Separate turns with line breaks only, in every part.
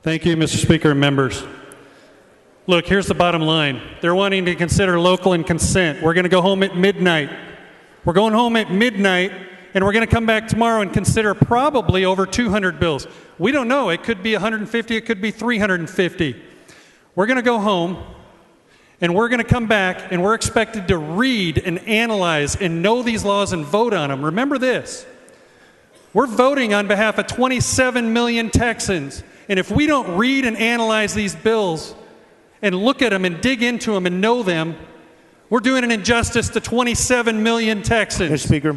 Thank you, Mr. Speaker and members. Look, here's the bottom line. They're wanting to consider local and consent. We're going to go home at midnight. We're going home at midnight, and we're going to come back tomorrow and consider probably over 200 bills. We don't know. It could be 150. It could be 350. We're going to go home, and we're going to come back, and we're expected to read and analyze and know these laws and vote on them. Remember this. We're voting on behalf of 27 million Texans. And if we don't read and analyze these bills and look at them and dig into them and know them, we're doing an injustice to 27 million Texans.
Mr. Speaker.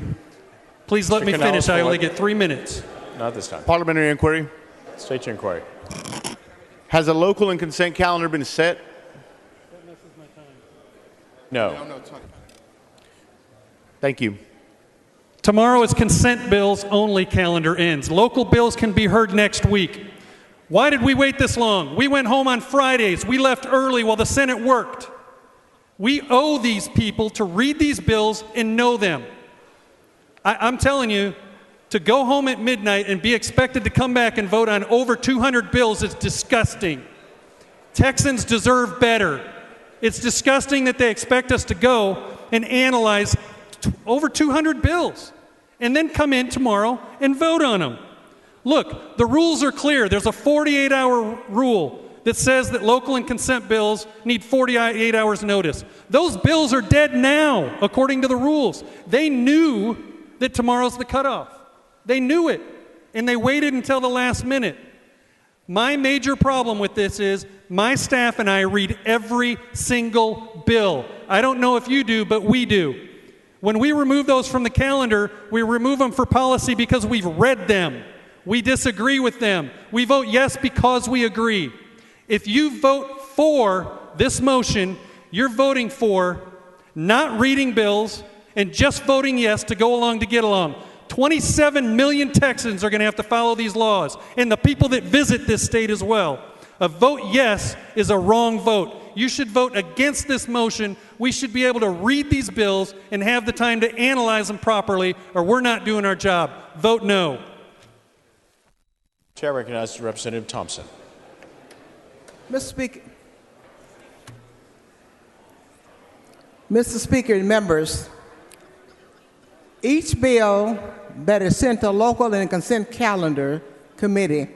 Please let me finish. I only get 3 minutes.
Not this time.
Parliamentary inquiry.
State your inquiry.
Has a local and consent calendar been set?
That messes my time.
No.
Thank you.
Tomorrow is consent bills only calendar ends. Local bills can be heard next week. Why did we wait this long? We went home on Fridays. We left early while the Senate worked. We owe these people to read these bills and know them. I'm telling you, to go home at midnight and be expected to come back and vote on over 200 bills is disgusting. Texans deserve better. It's disgusting that they expect us to go and analyze over 200 bills and then come in tomorrow and vote on them. Look, the rules are clear. There's a 48-hour rule that says that local and consent bills need 48 hours notice. Those bills are dead now, according to the rules. They knew that tomorrow's the cutoff. They knew it, and they waited until the last minute. My major problem with this is my staff and I read every single bill. I don't know if you do, but we do. When we remove those from the calendar, we remove them for policy because we've read them. We disagree with them. We vote yes because we agree. If you vote for this motion, you're voting for not reading bills and just voting yes to go along to get along. 27 million Texans are going to have to follow these laws, and the people that visit this state as well. A vote yes is a wrong vote. You should vote against this motion. We should be able to read these bills and have the time to analyze them properly, or we're not doing our job. Vote no.
Chair recognizes Representative Thompson.
Mr. Speaker and members, each bill that is sent to local and consent calendar committee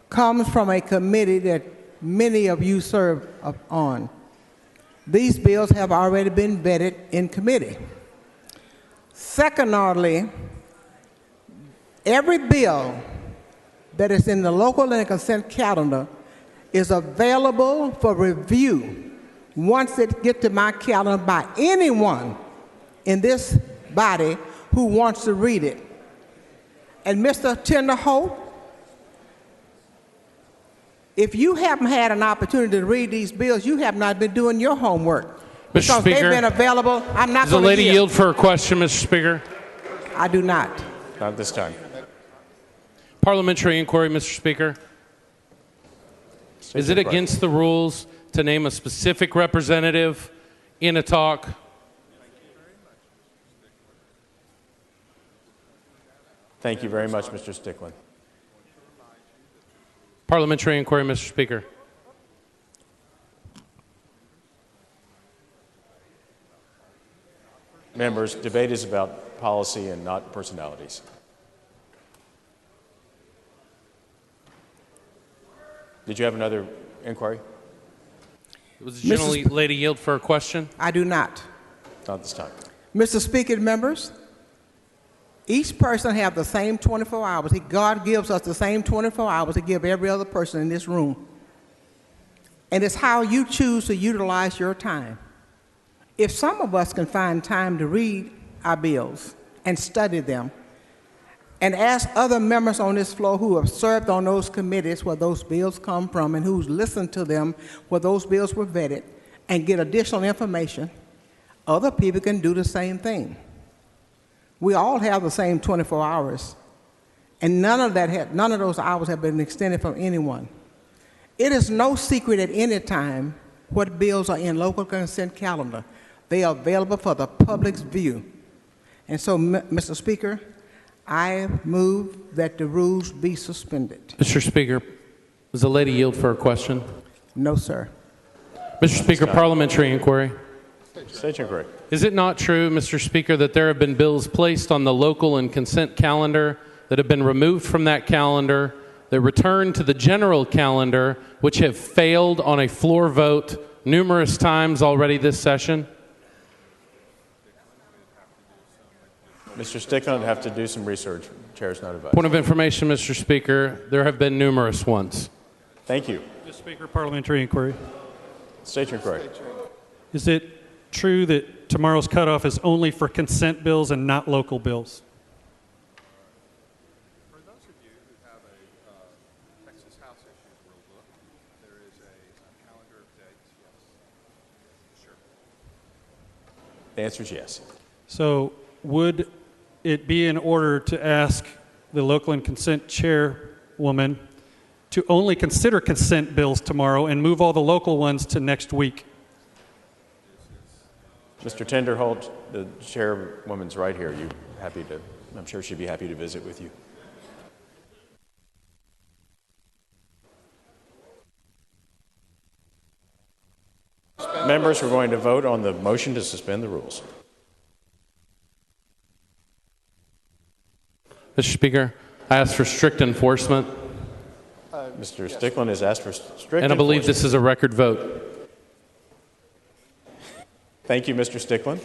comes from a committee that many of you serve on. These bills have already been vetted in committee. Secondly, every bill that is in the local and consent calendar is available for review once it gets to my calendar by anyone in this body who wants to read it. And Mr. Tinderholt, if you haven't had an opportunity to read these bills, you have not been doing your homework.
Mr.
Because
Speaker,
they've been available. I'm not
does the
going to
lady yield for a question, Mr. Speaker?
I do not.
Not this time.
Parliamentary inquiry, Mr. Speaker. Is it against the rules to name a specific representative in a talk?
Thank you very much, Mr. Stickland.
Parliamentary inquiry, Mr. Speaker.
Members, debate is about policy and not personalities. Did you have another inquiry?
Was the lady yield for a question?
I do not.
Not this time.
Mr. Speaker and members, each person have the same 24 hours. God gives us the same 24 hours to give every other person in this room. And it's how you choose to utilize your time. If some of us can find time to read our bills and study them, and ask other members on this floor who have served on those committees where those bills come from and who's listened to them where those bills were vetted and get additional information, other people can do the same thing. We all have the same 24 hours, and none of those hours have been extended from anyone. It is no secret at any time what bills are in local consent calendar. They are available for the public's view. And so, Mr. Speaker, I move that the rules be suspended.
Mr. Speaker, Does the lady yield for a question?
No, sir.
Mr. Speaker, parliamentary inquiry.
State your inquiry.
Is it not true, Mr. Speaker, that there have been bills placed on the local and consent calendar that have been removed from that calendar, that returned to the general calendar, which have failed on a floor vote numerous times already this session?
Mr. Stickland would have to do some research. Chair's not advised.
Point of information, Mr. Speaker, there have been numerous ones.
Thank you.
Mr. Speaker, parliamentary inquiry.
State your inquiry.
Is it true that tomorrow's cutoff is only for consent bills and not local bills?
For those of you who have a Texas House Issues Rule book, there is a calendar of dates, yes. Sure.
The answer is yes.
So would it be in order to ask the local and consent chairwoman to only consider consent bills tomorrow and move all the local ones to next week?
Mr. Tenderholt, the chairwoman's right here. I'm sure she'd be happy to visit with you. Members, we're going to vote on the motion to suspend the rules.
Mr. Speaker, I ask for strict enforcement,
Mr. Stickland has asked for strict
and I believe
enforcement.
this is a record vote.
Thank you, Mr. Stickland.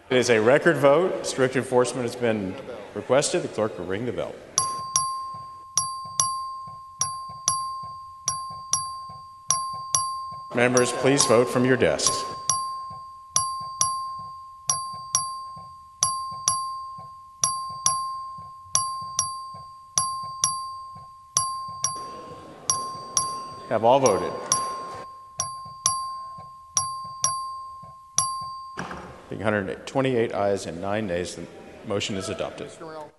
It is a record vote. Strict enforcement has been requested. The clerk will ring the bell. Members, please vote from your desks. Have all voted. Being 128 ayes and 9 nays, the motion is adopted.
Mr. Morell,